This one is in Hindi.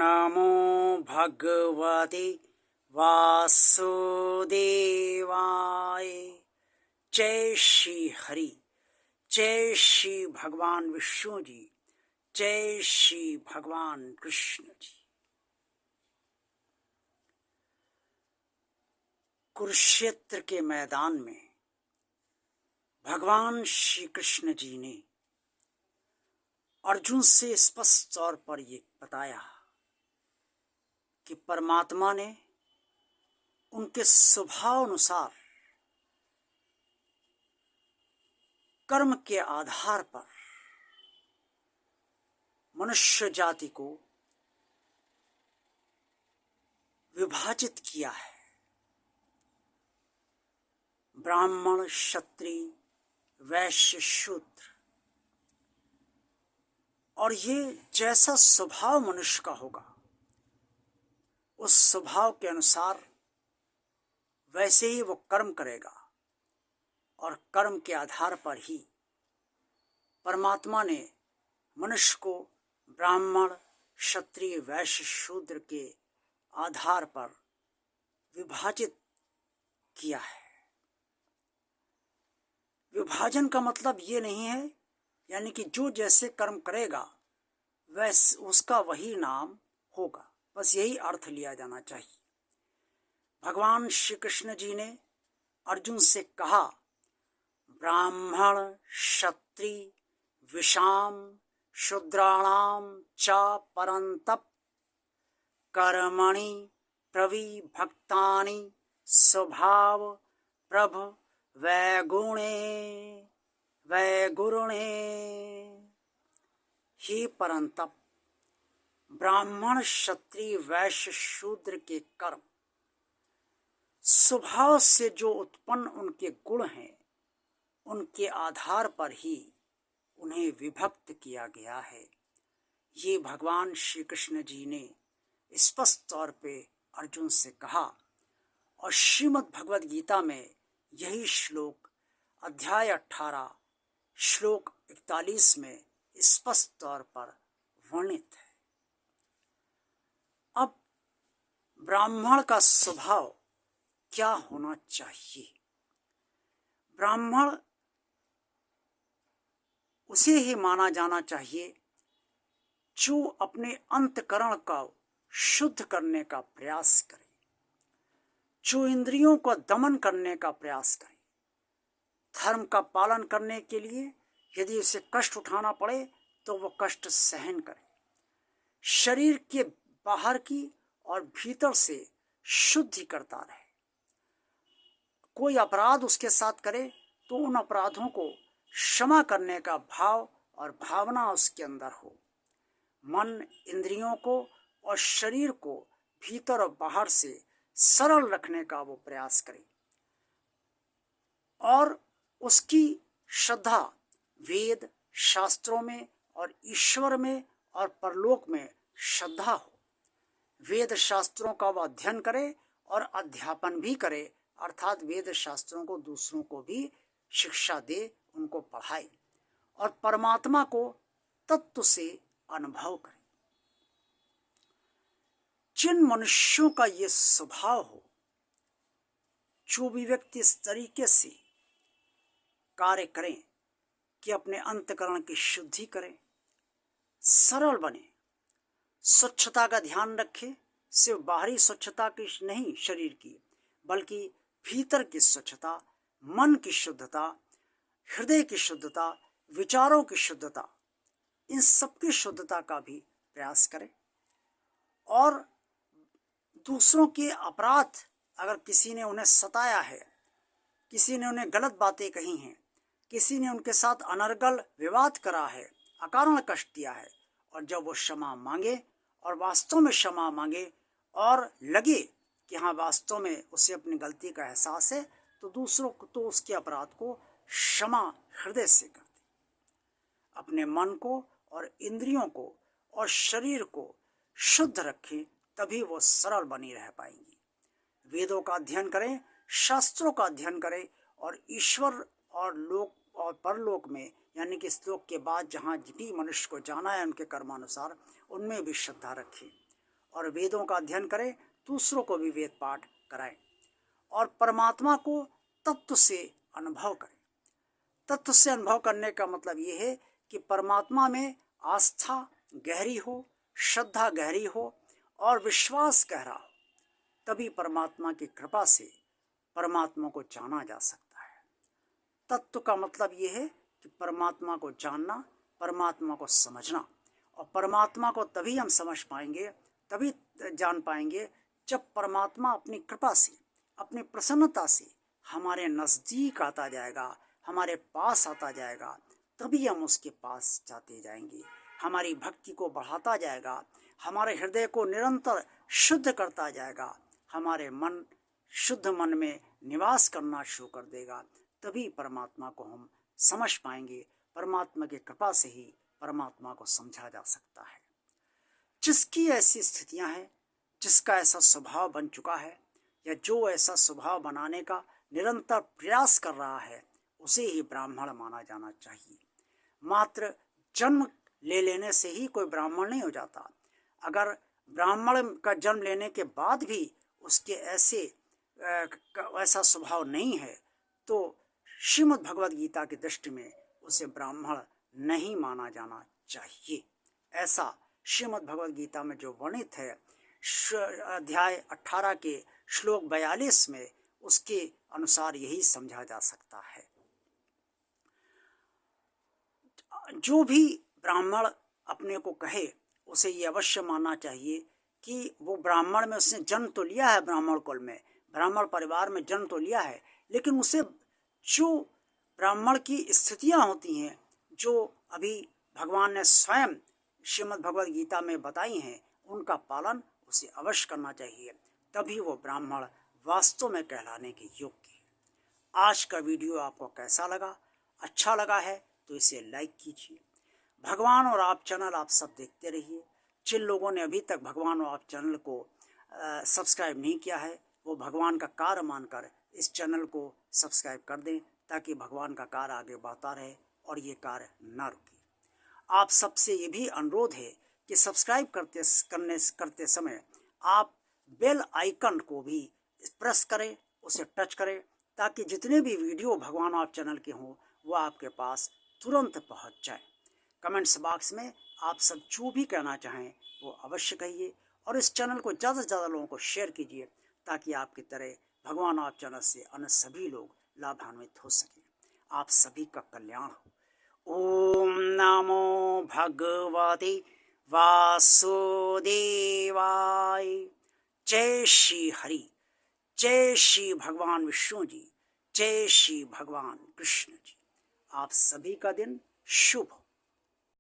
नमो भगवते वासुदेवाय। जय श्री हरि, जय श्री भगवान विष्णु जी, जय श्री भगवान कृष्ण जी। कुरुक्षेत्र के मैदान में भगवान श्री कृष्ण जी ने अर्जुन से स्पष्ट तौर पर ये बताया कि परमात्मा ने उनके स्वभाव अनुसार कर्म के आधार पर मनुष्य जाति को विभाजित किया है। ब्राह्मण, क्षत्रिय, वैश्य, शूद्र, और ये जैसा स्वभाव मनुष्य का होगा उस स्वभाव के अनुसार वैसे ही वो कर्म करेगा, और कर्म के आधार पर ही परमात्मा ने मनुष्य को ब्राह्मण, क्षत्रिय, वैश्य, शूद्र के आधार पर विभाजित किया है। विभाजन का मतलब ये नहीं है यानी कि जो जैसे कर्म करेगा वैसे उसका वही नाम होगा, बस यही अर्थ लिया जाना चाहिए। भगवान श्री कृष्ण जी ने अर्जुन से कहा, ब्राह्मण, क्षत्रिय, विषाम, शूद्राणाम च परन्तप कर्मणि प्रविभक्तानि स्वभाव प्रभ वैगुणे। हे परंतप, ब्राह्मण, क्षत्रिय, वैश्य, शूद्र के कर्म स्वभाव से जो उत्पन्न उनके गुण हैं उनके आधार पर ही उन्हें विभक्त किया गया है। ये भगवान श्री कृष्ण जी ने स्पष्ट तौर पे अर्जुन से कहा, और श्रीमद् भगवद गीता में यही श्लोक अध्याय 18 श्लोक 41 में स्पष्ट तौर पर वर्णित है। अब ब्राह्मण का स्वभाव क्या होना चाहिए? ब्राह्मण उसे ही माना जाना चाहिए जो अपने अंतकरण का शुद्ध करने का प्रयास करे, जो इंद्रियों को दमन करने का प्रयास करे, धर्म का पालन करने के लिए यदि उसे कष्ट उठाना पड़े तो वो कष्ट सहन करे, शरीर के बाहर की और भीतर से शुद्धि करता रहे। कोई अपराध उसके साथ करे तो उन अपराधों को क्षमा करने का भाव और भावना उसके अंदर हो। मन, इंद्रियों को और शरीर को भीतर और बाहर से सरल रखने का वो प्रयास करे, और उसकी श्रद्धा वेद शास्त्रों में और ईश्वर में और परलोक में श्रद्धा हो। वेद शास्त्रों का वह अध्ययन करे और अध्यापन भी करे, अर्थात वेद शास्त्रों को दूसरों को भी शिक्षा दे, उनको पढ़ाए, और परमात्मा को तत्व से अनुभव करे। जिन मनुष्यों का ये स्वभाव हो, जो भी व्यक्ति इस तरीके से कार्य करें कि अपने अंतकरण की शुद्धि करें, सरल बने, स्वच्छता का ध्यान रखें, सिर्फ बाहरी स्वच्छता की नहीं शरीर की, बल्कि भीतर की स्वच्छता, मन की शुद्धता, हृदय की शुद्धता, विचारों की शुद्धता, इन सबकी शुद्धता का भी प्रयास करें। और दूसरों के अपराध, अगर किसी ने उन्हें सताया है, किसी ने उन्हें गलत बातें कही हैं, किसी ने उनके साथ अनर्गल विवाद करा है, अकारण कष्ट दिया है, और जब वो क्षमा मांगे और वास्तव में क्षमा मांगे और लगे कि हाँ वास्तव में उसे अपनी गलती का एहसास है, तो दूसरों को तो उसके अपराध को क्षमा हृदय से कर दे। अपने मन को और इंद्रियों को और शरीर को शुद्ध रखें, तभी वो सरल बनी रह पाएंगी। वेदों का अध्ययन करें, शास्त्रों का अध्ययन करें, और ईश्वर और लोक और परलोक में यानी कि श्लोक के बाद जहाँ भी मनुष्य को जाना है उनके कर्मानुसार, उनमें भी श्रद्धा रखें। और वेदों का अध्ययन करें, दूसरों को भी वेद पाठ कराएं और परमात्मा को तत्व से अनुभव करें। तत्व से अनुभव करने का मतलब ये है कि परमात्मा में आस्था गहरी हो, श्रद्धा गहरी हो और विश्वास गहरा हो, तभी परमात्मा की कृपा से परमात्मा को जाना जा सकता है। तत्व का मतलब ये है कि परमात्मा को जानना, परमात्मा को समझना, और परमात्मा को तभी हम समझ पाएंगे, तभी जान पाएंगे जब परमात्मा अपनी कृपा से, अपनी प्रसन्नता से हमारे नज़दीक आता जाएगा, हमारे पास आता जाएगा, तभी हम उसके पास जाते जाएंगे। हमारी भक्ति को बढ़ाता जाएगा, हमारे हृदय को निरंतर शुद्ध करता जाएगा, हमारे मन शुद्ध मन में निवास करना शुरू कर देगा, तभी परमात्मा को हम समझ पाएंगे। परमात्मा की कृपा से ही परमात्मा को समझा जा सकता है। जिसकी ऐसी स्थितियां हैं, जिसका ऐसा स्वभाव बन चुका है, या जो ऐसा स्वभाव बनाने का निरंतर प्रयास कर रहा है, उसे ही ब्राह्मण माना जाना चाहिए। मात्र जन्म ले लेने से ही कोई ब्राह्मण नहीं हो जाता। अगर ब्राह्मण का जन्म लेने के बाद भी उसके ऐसा स्वभाव नहीं है, तो श्रीमद् भगवद गीता की दृष्टि में उसे ब्राह्मण नहीं माना जाना चाहिए। ऐसा श्रीमद् भगवद गीता में जो वर्णित है अध्याय 18 के श्लोक 42 में, उसके अनुसार यही समझा जा सकता है। जो भी ब्राह्मण अपने को कहे, उसे ये अवश्य मानना चाहिए कि वो ब्राह्मण में उसने जन्म तो लिया है, ब्राह्मण कुल में, ब्राह्मण परिवार में जन्म तो लिया है, लेकिन उसे जो ब्राह्मण की स्थितियां होती हैं, जो अभी भगवान ने स्वयं श्रीमद् भगवद गीता में बताई हैं, उनका पालन उसे अवश्य करना चाहिए, तभी वो ब्राह्मण वास्तव में कहलाने के योग्य है। आज का वीडियो आपको कैसा लगा? अच्छा लगा है तो इसे लाइक कीजिए। भगवान और आप चैनल आप सब देखते रहिए। जिन लोगों ने अभी तक भगवान और आप चैनल को सब्सक्राइब नहीं किया है, वो भगवान का कार्य मानकर इस चैनल को सब्सक्राइब कर दें, ताकि भगवान का कार्य आगे बढ़ता रहे और ये कार्य न रुके। आप सबसे ये भी अनुरोध है कि सब्सक्राइब करते समय आप बेल आइकन को भी प्रेस करें, उसे टच करें, ताकि जितने भी वीडियो भगवान आप चैनल के हों वो आपके पास तुरंत पहुंच जाए। कमेंट्स बॉक्स में आप सब जो भी कहना चाहें वो अवश्य कहिए, और इस चैनल को ज़्यादा से ज़्यादा लोगों को शेयर कीजिए, ताकि आपकी तरह भगवान आप चैनल से अन्य सभी लोग लाभान्वित हो सकें। आप सभी का कल्याण हो। ओम नमो भगवते वासुदेवाय। जय श्री हरि, जय श्री भगवान विष्णु जी, जय श्री भगवान कृष्ण जी। आप सभी का दिन शुभ हो।